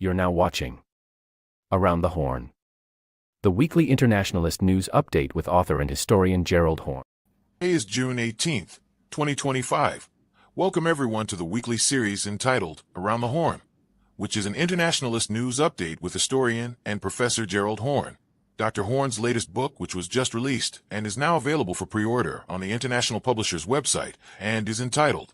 You're now watching Around the Horne, the weekly internationalist news update with author and historian Gerald Horne. Today is June 18th, 2025. Welcome everyone to the weekly series entitled Around the Horne, which is an internationalist news update with historian and Professor Gerald Horne. Dr. Horne's latest book, which was just released and is now available for pre-order on the International Publisher's website, and is entitled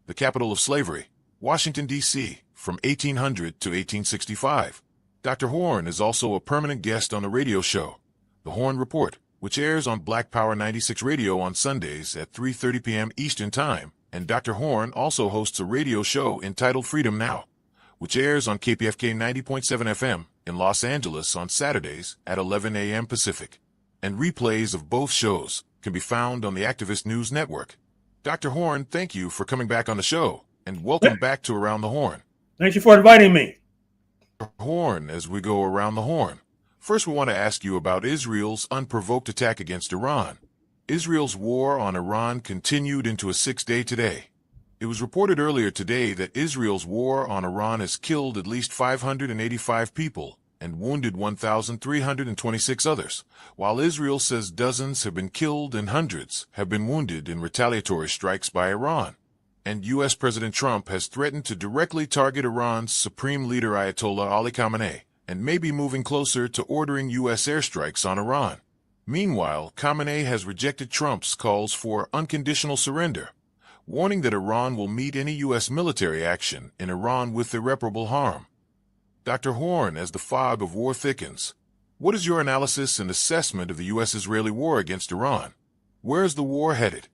The Capital of Slavery, Washington, D.C., from 1800 to 1865. Dr. Horne is also a permanent guest on the radio show, The Horne Report, which airs on Black Power 96 Radio on Sundays at 3:30 p.m. Eastern Time, and Dr. Horne also hosts a radio show entitled Freedom Now, which airs on KPFK 90.7 FM in Los Angeles on Saturdays at 11 a.m. Pacific. And replays of both shows can be found on the Activist News Network. Dr. Horne, thank you for coming back on the show, and welcome back to Around the Horne. Thank you for inviting me. Horne, as we go around the horn, first we want to ask you about Israel's unprovoked attack against Iran. Israel's war on Iran continued into a sixth day today. It was reported earlier today that Israel's war on Iran has killed at least 585 people and wounded 1,326 others, while Israel says dozens have been killed and hundreds have been wounded in retaliatory strikes by Iran. And U.S. President Trump has threatened to directly target Iran's supreme leader Ayatollah Ali Khamenei and may be moving closer to ordering U.S. airstrikes on Iran. Meanwhile, Khamenei has rejected Trump's calls for unconditional surrender, warning that Iran will meet any U.S. military action in Iran with irreparable harm. Dr. Horne, as the fog of war thickens, what is your analysis and assessment of the U.S.-Israeli war against Iran? Where is the war headed?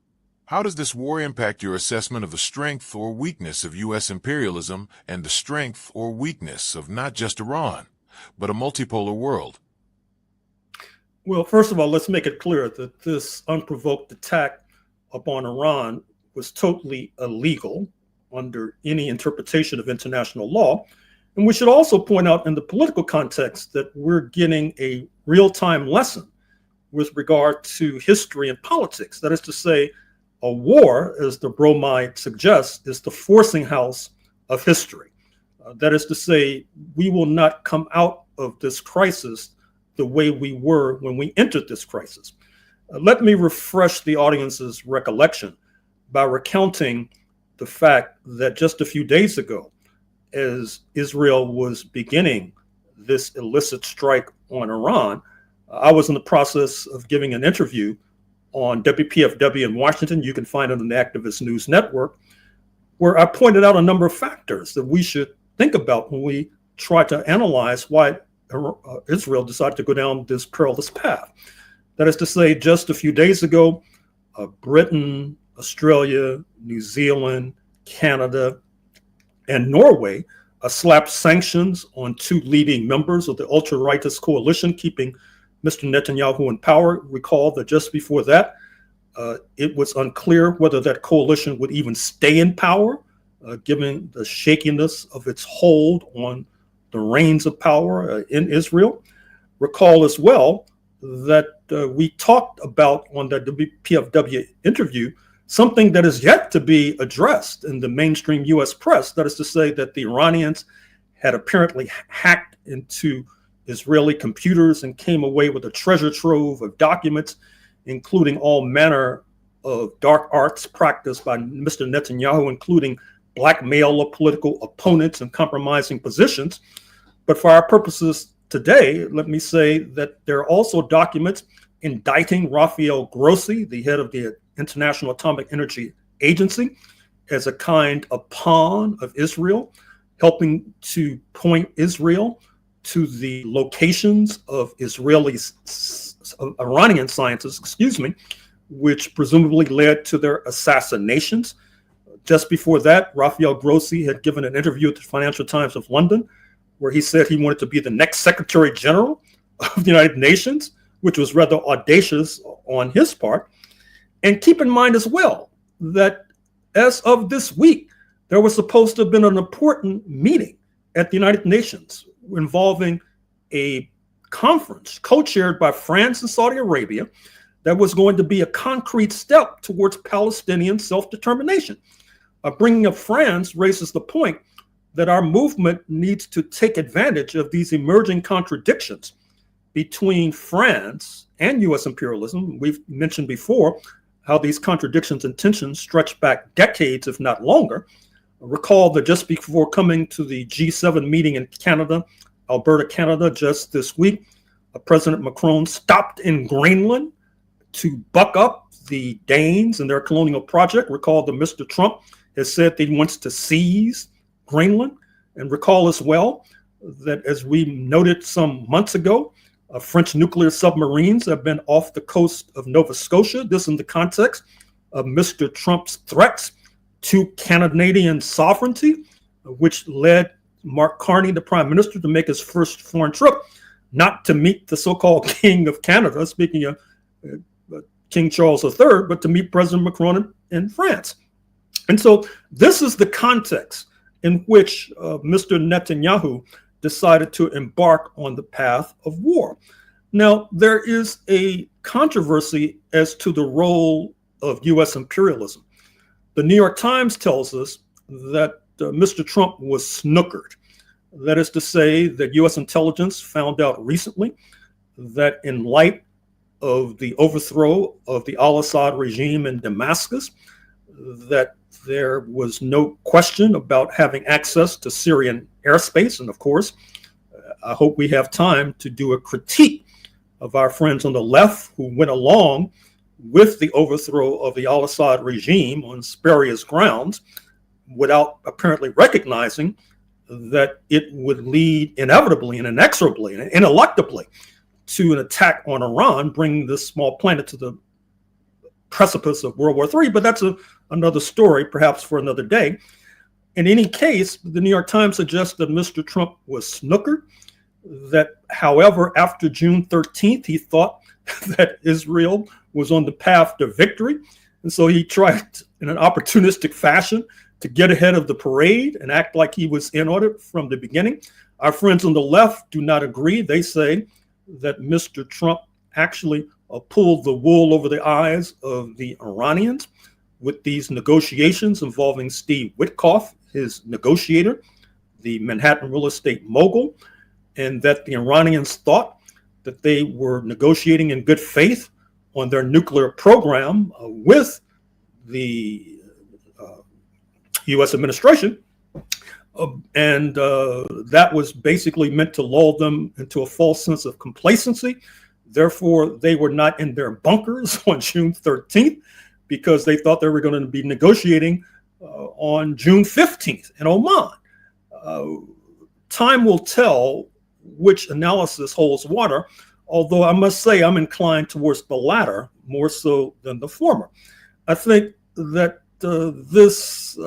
How does this war impact your assessment of the strength or weakness of U.S. imperialism and the strength or weakness of not just Iran, but a multipolar world? Well, first of all, let's make it clear that this unprovoked attack upon Iran was totally illegal under any interpretation of international law. And we should also point out in the political context that we're getting a real-time lesson with regard to history and politics. That is to say, a war, as the bromide suggests, is the forcing house of history. That is to say, we will not come out of this crisis the way we were when we entered this crisis. Let me refresh the audience's recollection by recounting the fact that just a few days ago, as Israel was beginning this illicit strike on Iran, I was in the process of giving an interview on WPFW in Washington. You can find it on the Activist News Network, where I pointed out a number of factors that we should think about when we try to analyze why Israel decided to go down this perilous path. That is to say, just a few days ago, Britain, Australia, New Zealand, Canada, and Norway slapped sanctions on two leading members of the ultra-rightist coalition keeping Mr. Netanyahu in power. Recall that just before that, it was unclear whether that coalition would even stay in power, given the shakiness of its hold on the reins of power in Israel. Recall as well that we talked about on the WPFW interview something that is yet to be addressed in the mainstream U.S. press. That is to say that the Iranians had apparently hacked into Israeli computers and came away with a treasure trove of documents, including all manner of dark arts practiced by Mr. Netanyahu, including blackmail of political opponents and compromising positions. But for our purposes today, let me say that there are also documents indicting Rafael Grossi, the head of the International Atomic Energy Agency, as a kind of pawn of Israel, helping to point Israel to the locations of Iranian scientists, which presumably led to their assassinations. Just before that, Rafael Grossi had given an interview at the Financial Times of London, where he said he wanted to be the next Secretary General of the United Nations, which was rather audacious on his part. And keep in mind as well that as of this week, there was supposed to have been an important meeting at the United Nations involving a conference co-chaired by France and Saudi Arabia that was going to be a concrete step towards Palestinian self-determination. Bringing up France raises the point that our movement needs to take advantage of these emerging contradictions between France and U.S. imperialism. We've mentioned before how these contradictions and tensions stretch back decades, if not longer. Recall that just before coming to the G7 meeting in Canada, Alberta, Canada, just this week, President Macron stopped in Greenland to buck up the Danes and their colonial project. Recall that Mr. Trump has said that he wants to seize Greenland. And recall as well that, as we noted some months ago, French nuclear submarines have been off the coast of Nova Scotia. This in the context of Mr. Trump's threats to Canadian sovereignty, which led Mark Carney, the prime minister, to make his first foreign trip, not to meet the so-called King of Canada, speaking of King Charles III, but to meet President Macron in France. And so this is the context in which Mr. Netanyahu decided to embark on the path of war. Now, there is a controversy as to the role of U.S. imperialism. The New York Times tells us that Mr. Trump was snookered. That is to say that U.S. intelligence found out recently that in light of the overthrow of the al-Assad regime in Damascus, that there was no question about having access to Syrian airspace. And of course, I hope we have time to do a critique of our friends on the left who went along with the overthrow of the al-Assad regime on spurious grounds without apparently recognizing that it would lead inevitably and inexorably and ineluctably to an attack on Iran, bringing this small planet to the precipice of World War III. But that's another story, perhaps for another day. In any case, the New York Times suggests that Mr. Trump was snookered, that, however, after June 13th, he thought that Israel was on the path to victory. And so he tried in an opportunistic fashion to get ahead of the parade and act like he was in on it from the beginning. Our friends on the left do not agree. They say that Mr. Trump actually pulled the wool over the eyes of the Iranians with these negotiations involving Steve Witkoff, his negotiator, the Manhattan real estate mogul, and that the Iranians thought that they were negotiating in good faith on their nuclear program with the U.S. administration. And that was basically meant to lull them into a false sense of complacency. Therefore, they were not in their bunkers on June 13th because they thought they were going to be negotiating on June 15th in Oman. Time will tell which analysis holds water, although I must say I'm inclined towards the latter more so than the former. I think that this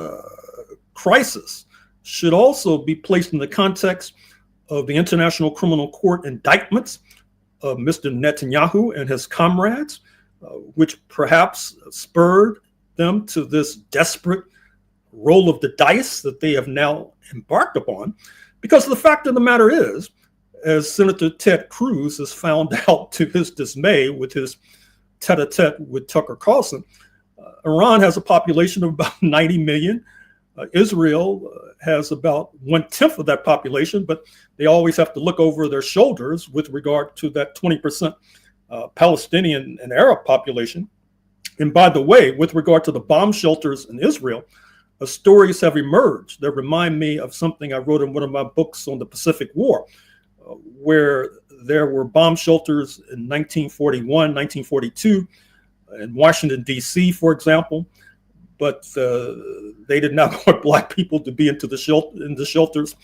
crisis should also be placed in the context of the International Criminal Court indictments of Mr. Netanyahu and his comrades, which perhaps spurred them to this desperate roll of the dice that they have now embarked upon. Because the fact of the matter is, as Senator Ted Cruz has found out to his dismay with his tete-a-tete with Tucker Carlson, Iran has a population of about 90 million. Israel has about 1/10 of that population, but they always have to look over their shoulders with regard to that 20% Palestinian and Arab population. And by the way, with regard to the bomb shelters in Israel, stories have emerged that remind me of something I wrote in one of my books on the Pacific War, where there were bomb shelters in 1941, 1942 in Washington, D.C., for example. But they did not want Black people to be in the shelters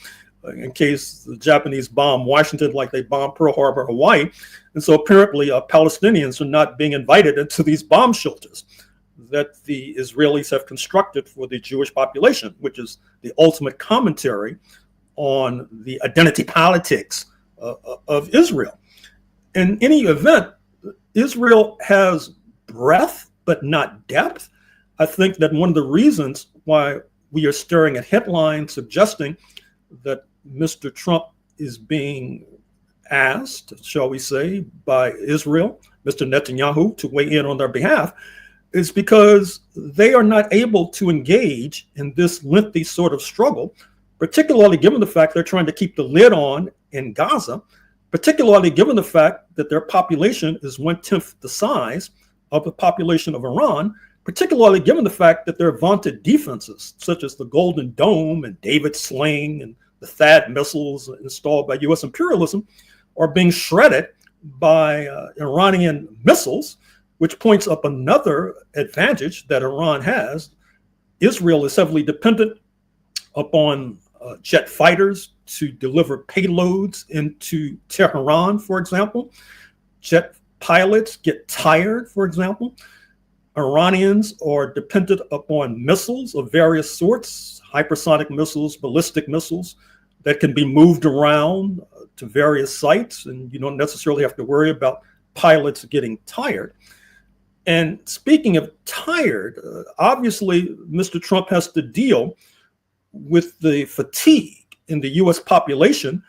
in case the Japanese bomb Washington like they bombed Pearl Harbor, Hawaii. And so apparently Palestinians are not being invited into these bomb shelters that the Israelis have constructed for the Jewish population, which is the ultimate commentary on the identity politics of Israel. In any event, Israel has breadth, but not depth. I think that one of the reasons why we are staring at headlines suggesting that Mr. Trump is being asked, shall we say, by Israel, Mr. Netanyahu, to weigh in on their behalf, is because they are not able to engage in this lengthy sort of struggle particularly given the fact they're trying to keep the lid on in Gaza, particularly given the fact that their population is 1/10 the size of the population of Iran, particularly given the fact that their vaunted defenses, such as the Golden Dome and David Sling and the THAAD missiles installed by U.S. imperialism, are being shredded by Iranian missiles, which points up another advantage that Iran has. Israel is heavily dependent upon jet fighters to deliver payloads into Tehran, for example. Jet pilots get tired, for example. Iranians are dependent upon missiles of various sorts, hypersonic missiles, ballistic missiles that can be moved around to various sites, and you don't necessarily have to worry about pilots getting tired. And speaking of tired, obviously, Mr. Trump has to deal with the fatigue in the US population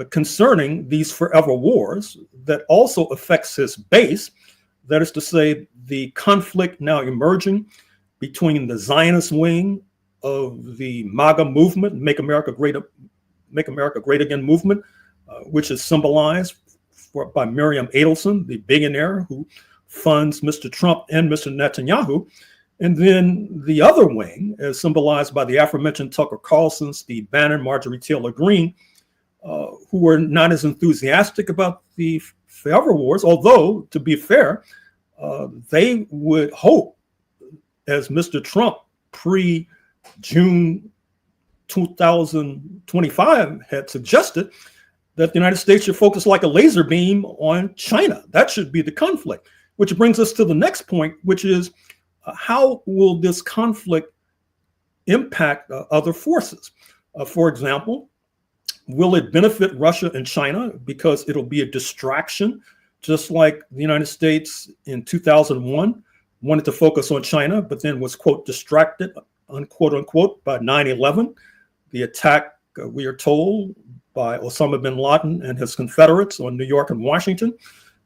concerning these forever wars that also affects his base. That is to say, the conflict now emerging between the Zionist wing of the MAGA movement, Make America Great Again movement, which is symbolized by Miriam Adelson, the billionaire who funds Mr. Trump and Mr. Netanyahu. And then the other wing, as symbolized by the aforementioned Tucker Carlson, Steve Bannon, Marjorie Taylor Greene, who are not as enthusiastic about the forever wars, although, to be fair, they would hope, as Mr. Trump pre-June 2025 had suggested, that the United States should focus like a laser beam on China. That should be the conflict, which brings us to the next point, which is how will this conflict impact other forces? For example, will it benefit Russia and China because it'll be a distraction, just like the United States in 2001 wanted to focus on China, but then was, quote, distracted, unquote, unquote, by 9/11, the attack, we are told, by Osama bin Laden and his Confederates on New York and Washington,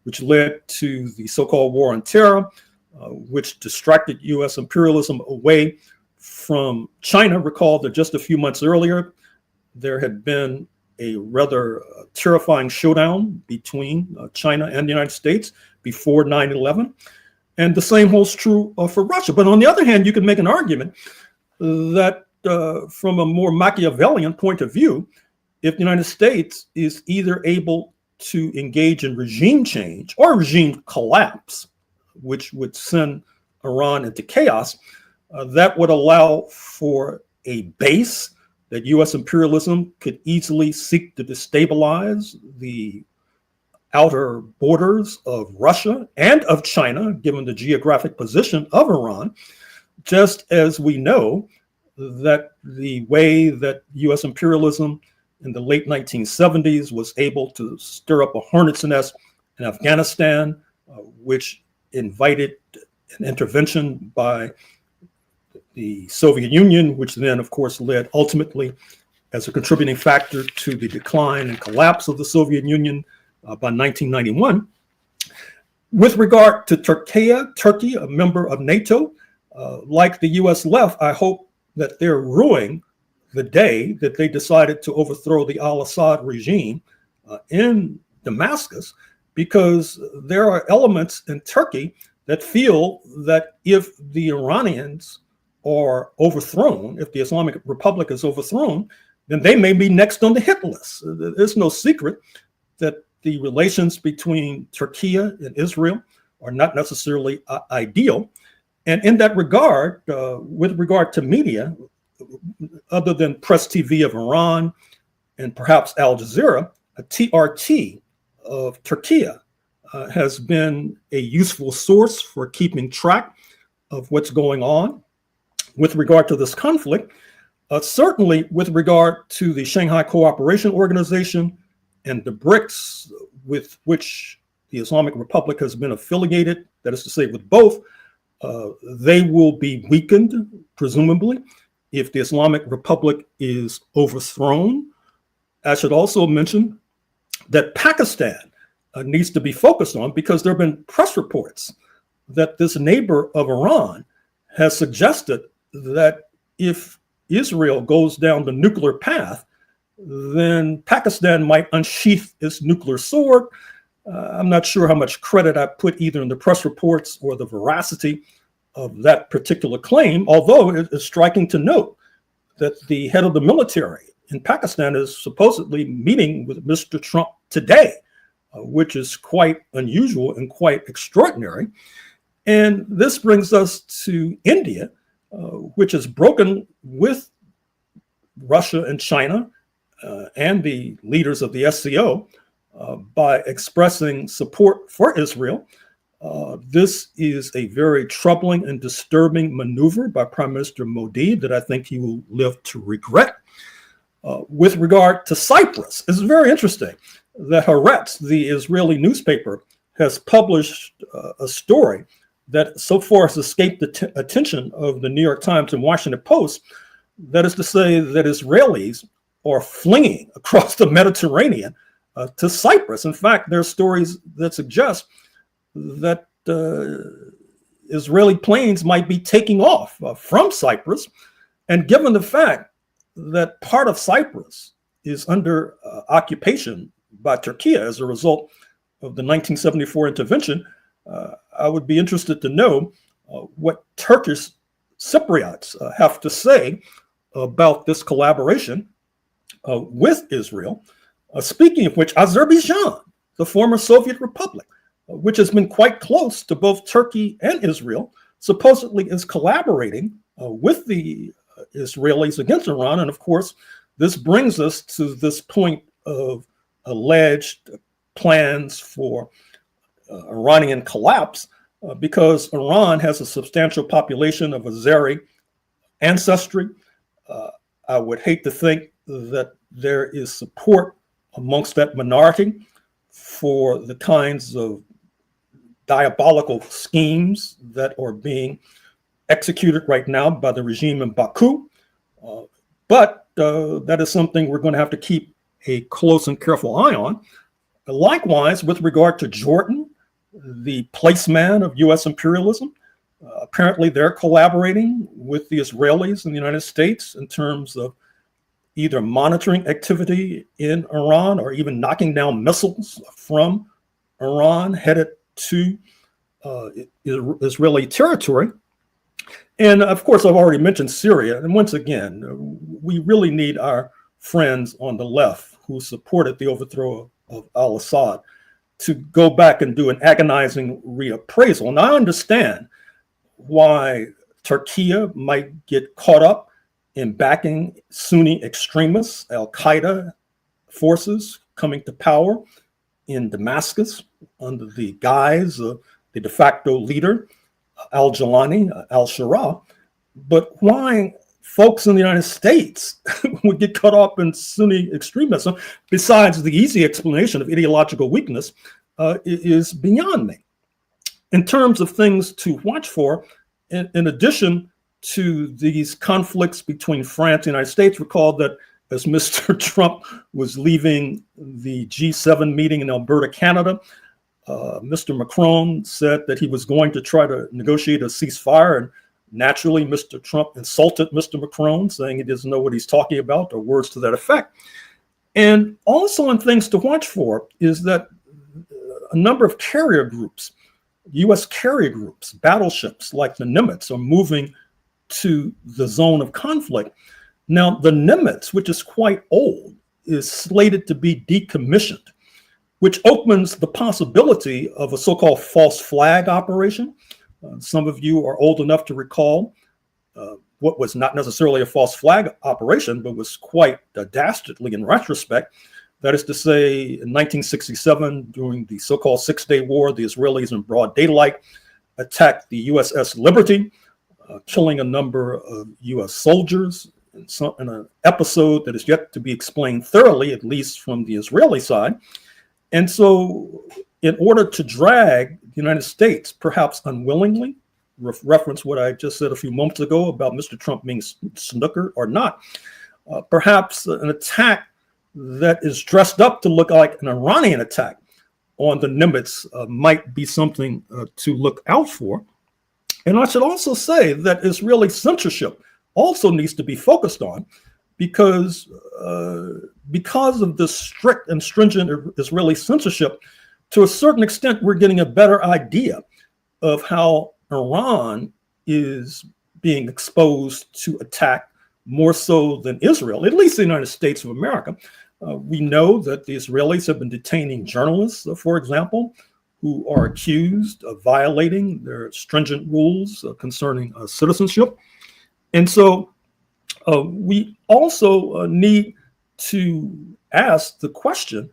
which led to the so-called war on terror, which distracted U.S. imperialism away from China. Recall that just a few months earlier, there had been a rather terrifying showdown between China and the United States before 9/11. And the same holds true for Russia. But on the other hand, you can make an argument that from a more Machiavellian point of view, if the United States is either able to engage in regime change or regime collapse, which would send Iran into chaos, that would allow for a base that U.S. imperialism could easily seek to destabilize the outer borders of Russia and of China, given the geographic position of Iran, just as we know that the way that U.S. imperialism in the late 1970s was able to stir up a hornet's nest in Afghanistan, which invited an intervention by the Soviet Union, which then, of course, led ultimately as a contributing factor to the decline and collapse of the Soviet Union by 1991. With regard to Turkey, a member of NATO, like the US left, I hope that they're ruining the day that they decided to overthrow the al-Assad regime in Damascus, because there are elements in Turkey that feel that if the Iranians are overthrown, if the Islamic Republic is overthrown, then they may be next on the hit list. There's no secret that the relations between Turkey and Israel are not necessarily ideal. And in that regard, with regard to media, other than Press TV of Iran and perhaps Al Jazeera, a TRT of Turkey has been a useful source for keeping track of what's going on with regard to this conflict. Certainly with regard to the Shanghai Cooperation Organization and the BRICS, with which the Islamic Republic has been affiliated, that is to say with both, they will be weakened, presumably, if the Islamic Republic is overthrown. I should also mention that Pakistan needs to be focused on, because there have been press reports that this neighbor of Iran has suggested that if Israel goes down the nuclear path, then Pakistan might unsheath its nuclear sword. I'm not sure how much credit I put either in the press reports or the veracity of that particular claim, although it is striking to note that the head of the military in Pakistan is supposedly meeting with Mr. Trump today, which is quite unusual and quite extraordinary. And this brings us to India, which has broken with Russia and China and the leaders of the SCO by expressing support for Israel. This is a very troubling and disturbing maneuver by Prime Minister Modi that I think he will live to regret. With regard to Cyprus, it's very interesting that Haaretz, the Israeli newspaper, has published a story that so far has escaped the attention of the New York Times and Washington Post. That is to say that Israelis are flinging across the Mediterranean to Cyprus. In fact, there are stories that suggest that Israeli planes might be taking off from Cyprus. And given the fact that part of Cyprus is under occupation by Turkey as a result of the 1974 intervention, I would be interested to know what Turkish Cypriots have to say about this collaboration with Israel. Speaking of which, Azerbaijan, the former Soviet republic, which has been quite close to both Turkey and Israel, supposedly is collaborating with the Israelis against Iran. And of course, this brings us to this point of alleged plans for Iranian collapse, because Iran has a substantial population of Azeri ancestry. I would hate to think that there is support amongst that minority for the kinds of diabolical schemes that are being executed right now by the regime in Baku. But that is something we're going to have to keep a close and careful eye on. Likewise, with regard to Jordan, the placeman of U.S. imperialism, apparently they're collaborating with the Israelis and the United States in terms of either monitoring activity in Iran or even knocking down missiles from Iran headed to Israeli territory. And of course, I've already mentioned Syria. And once again, we really need our friends on the left who supported the overthrow of al-Assad to go back and do an agonizing reappraisal. Now, I understand why Turkey might get caught up in backing Sunni extremists, al-Qaeda forces coming to power in Damascus under the guise of the de facto leader, al-Jilani, al-Shara. But why folks in the United States would get caught up in Sunni extremism, besides the easy explanation of ideological weakness, is beyond me. In terms of things to watch for, in addition to these conflicts between France and the United States, recall that as Mr. Trump was leaving the G7 meeting in Alberta, Canada, Mr. Macron said that he was going to try to negotiate a ceasefire. And naturally, Mr. Trump insulted Mr. Macron, saying he doesn't know what he's talking about, or words to that effect. And also in things to watch for is that a number of carrier groups, U.S. carrier groups, battleships like the Nimitz, are moving to the zone of conflict. Now, the Nimitz, which is quite old, is slated to be decommissioned, which opens the possibility of a so-called false flag operation. Some of you are old enough to recall what was not necessarily a false flag operation, but was quite dastardly in retrospect. That is to say, in 1967, during the so-called Six-Day War, the Israelis in broad daylight attacked the USS Liberty, killing a number of U.S. soldiers in an episode that is yet to be explained thoroughly, at least from the Israeli side. And so in order to drag the United States, perhaps unwillingly, reference what I just said a few moments ago about Mr. Trump being snookered or not, perhaps an attack that is dressed up to look like an Iranian attack on the Nimitz might be something to look out for. And I should also say that Israeli censorship also needs to be focused on, because of the strict and stringent Israeli censorship, to a certain extent, we're getting a better idea of how Iran is being exposed to attack more so than Israel, at least the United States of America. We know that the Israelis have been detaining journalists, for example, who are accused of violating their stringent rules concerning citizenship. And so we also need to ask the question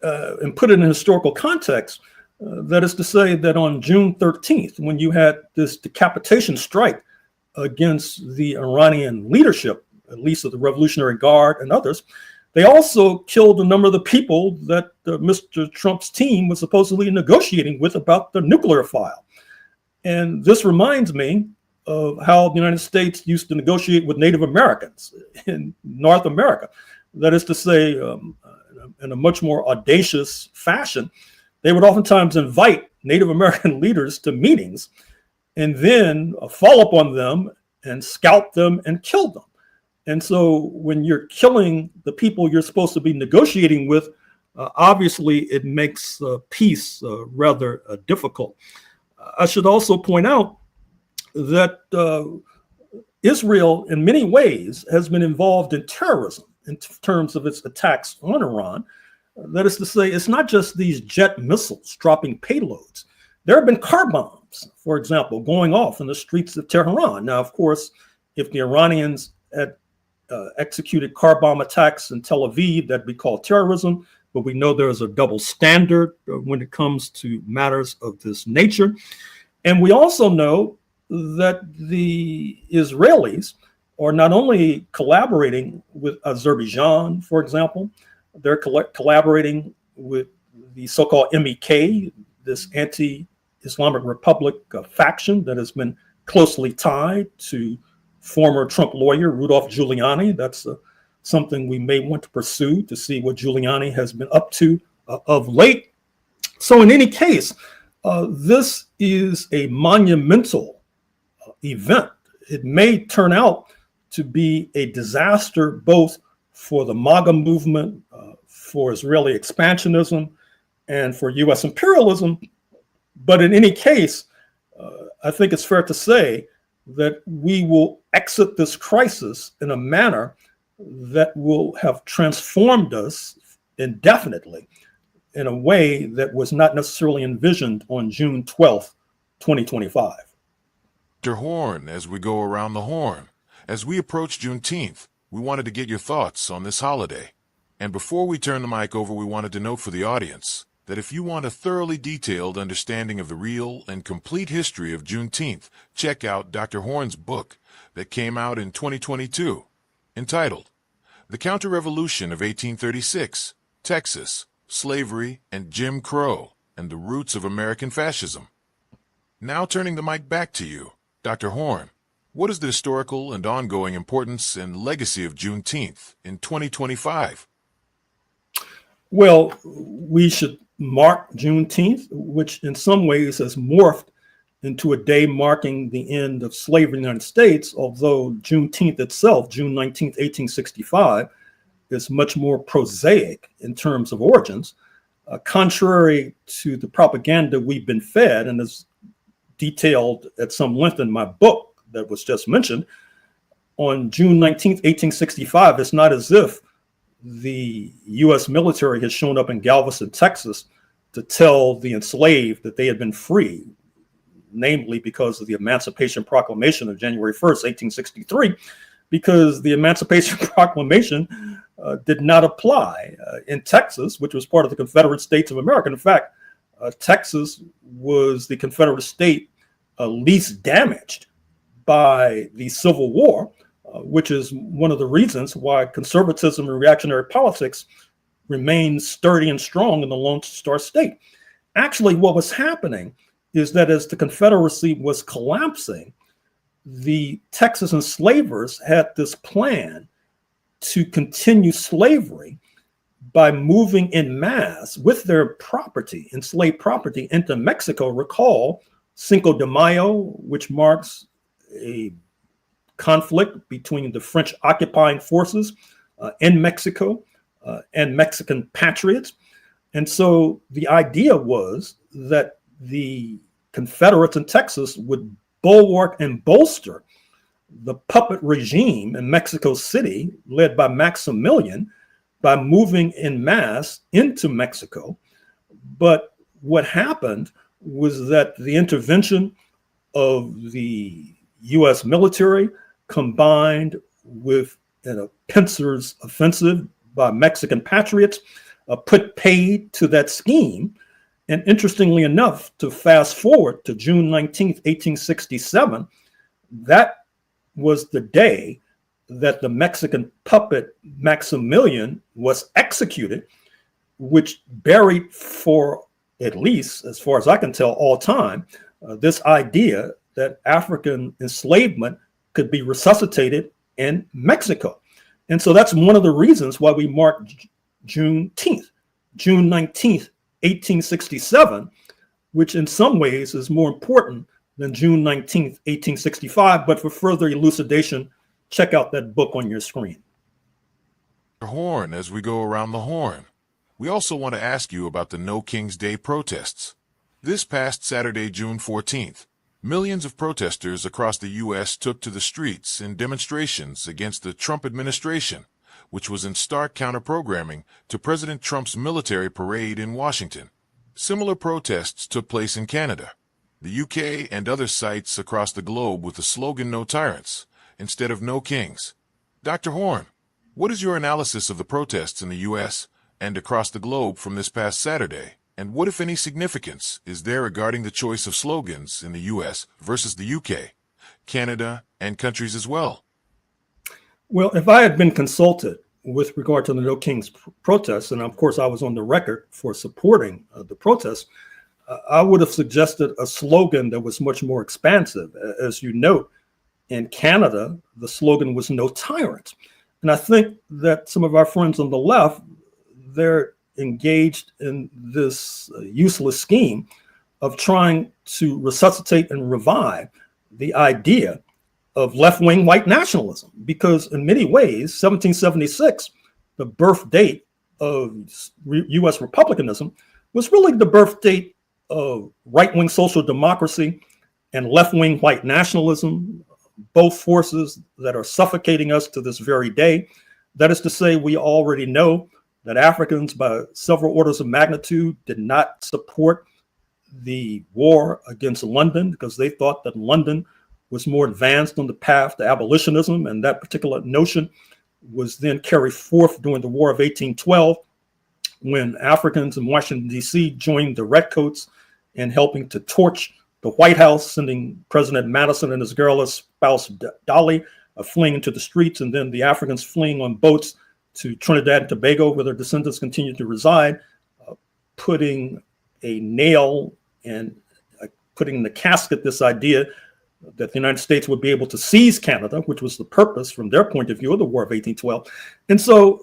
and put it in historical context. That is to say that on June 13th, when you had this decapitation strike against the Iranian leadership, at least of the Revolutionary Guard and others, they also killed a number of the people that Mr. Trump's team was supposedly negotiating with about the nuclear file. And this reminds me of how the United States used to negotiate with Native Americans in North America. That is to say, in a much more audacious fashion, they would oftentimes invite Native American leaders to meetings and then fall upon them and scalp them and kill them. And so when you're killing the people you're supposed to be negotiating with, obviously it makes peace rather difficult. I should also point out that Israel, in many ways, has been involved in terrorism in terms of its attacks on Iran. That is to say, it's not just these jet missiles dropping payloads. There have been car bombs, for example, going off in the streets of Tehran. Now, of course, if the Iranians had executed car bomb attacks in Tel Aviv, that'd be called terrorism. But we know there's a double standard when it comes to matters of this nature. And we also know that the Israelis are not only collaborating with Azerbaijan, for example, they're collaborating with the so-called MEK, this anti-Islamic Republic faction that has been closely tied to former Trump lawyer Rudolph Giuliani. That's something we may want to pursue to see what Giuliani has been up to of late. So in any case, this is a monumental event. It may turn out to be a disaster both for the MAGA movement, for Israeli expansionism, and for U.S. imperialism. But in any case, I think it's fair to say that we will exit this crisis in a manner that will have transformed us indefinitely in a way that was not necessarily envisioned on June 12th, 2025. Dr. Horne, as we go around the horn, as we approach Juneteenth, we wanted to get your thoughts on this holiday. And before we turn the mic over, we wanted to note for the audience that if you want a thoroughly detailed understanding of the real and complete history of Juneteenth, check out Dr. Horne's book that came out in 2022, entitled The Counter-Revolution of 1836, Texas, Slavery and Jim Crow, and the Roots of American Fascism. Now turning the mic back to you, Dr. Horne, what is the historical and ongoing importance and legacy of Juneteenth in 2025? Well, we should mark Juneteenth, which in some ways has morphed into a day marking the end of slavery in the United States, although Juneteenth itself, June 19th, 1865, is much more prosaic in terms of origins. Contrary to the propaganda we've been fed, and as detailed at some length in my book that was just mentioned, on June 19th, 1865, it's not as if the U.S. military has shown up in Galveston, Texas, to tell the enslaved that they had been free, namely because of the Emancipation Proclamation of January 1st, 1863, because the Emancipation Proclamation did not apply in Texas, which was part of the Confederate States of America. In fact, Texas was the Confederate state least damaged by the Civil War, which is one of the reasons why conservatism and reactionary politics remains sturdy and strong in the Lone Star State. Actually, what was happening is that as the Confederacy was collapsing, the Texas enslavers had this plan to continue slavery by moving en masse with their property, enslaved property, into Mexico. Recall Cinco de Mayo, which marks a conflict between the French occupying forces in Mexico and Mexican patriots. And so the idea was that the Confederates in Texas would bulwark and bolster the puppet regime in Mexico City, led by Maximilian, by moving en masse into Mexico. But what happened was that the intervention of the U.S. military combined with a pincers offensive by Mexican patriots put paid to that scheme. And interestingly enough, to fast forward to June 19th, 1867, that was the day that the Mexican puppet Maximilian was executed, which buried for, at least as far as I can tell, all time, this idea that African enslavement could be resuscitated in Mexico. And so that's one of the reasons why we mark Juneteenth, June 19th, 1867, which in some ways is more important than June 19th, 1865. But for further elucidation, check out that book on your screen. Horne, as we go around the horn, we also want to ask you about the No King's Day protests. This past Saturday, June 14th, millions of protesters across the U.S. took to the streets in demonstrations against the Trump administration, which was in stark counter-programming to President Trump's military parade in Washington. Similar protests took place in Canada, the UK, and other sites across the globe with the slogan "No Tyrants" instead of "No Kings." Dr. Horne, what is your analysis of the protests in the U.S. and across the globe from this past Saturday? And what, if any, significance is there regarding the choice of slogans in the U.S. versus the UK, Canada, and countries as well? Well, if I had been consulted with regard to the No Kings protests, and of course I was on the record for supporting the protests, I would have suggested a slogan that was much more expansive. As you note, in Canada, the slogan was "No Tyrants." And I think that some of our friends on the left, they're engaged in this useless scheme of trying to resuscitate and revive the idea of left-wing white nationalism, because in many ways, 1776, the birth date of U.S. republicanism, was really the birth date of right-wing social democracy and left-wing white nationalism, both forces that are suffocating us to this very day. That is to say, we already know that Africans, by several orders of magnitude, did not support the war against London because they thought that London was more advanced on the path to abolitionism, and that particular notion was then carried forth during the War of 1812, when Africans in Washington, D.C. joined the Redcoats in helping to torch the White House, sending President Madison and his garrulous spouse Dolly fleeing into the streets, and then the Africans fleeing on boats to Trinidad and Tobago, where their descendants continued to reside, putting a nail and putting in the casket this idea that the United States would be able to seize Canada, which was the purpose from their point of view of the War of 1812. And so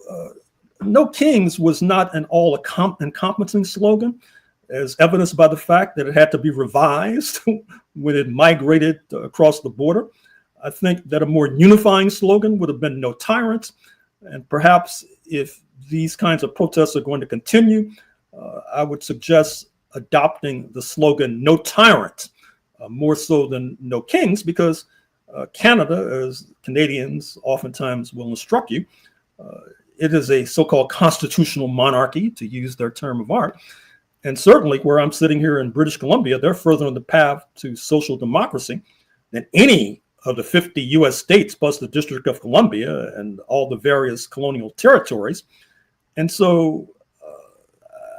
No Kings was not an all-encompassing slogan, as evidenced by the fact that it had to be revised when it migrated across the border. I think that a more unifying slogan would have been "No Tyrants." And perhaps if these kinds of protests are going to continue, I would suggest adopting the slogan "No Tyrants," more so than "No Kings," because Canada, as Canadians oftentimes will instruct you, it is a so-called constitutional monarchy, to use their term of art. And certainly where I'm sitting here in British Columbia, they're further on the path to social democracy than any of the 50 U.S. states, plus the District of Columbia and all the various colonial territories. And so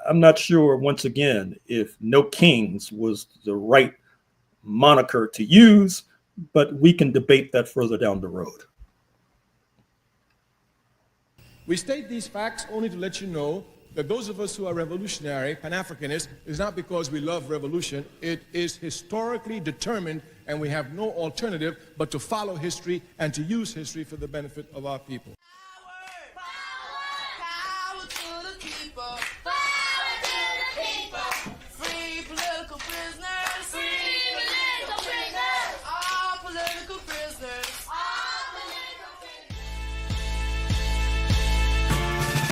I'm not sure, once again, if "No Kings" was the right moniker to use, but we can debate that further down the road. We state these facts only to let you know that those of us who are revolutionary, Pan-Africanists, is not because we love revolution. It is historically determined, and we have no alternative but to follow history and to use history for the benefit of our people.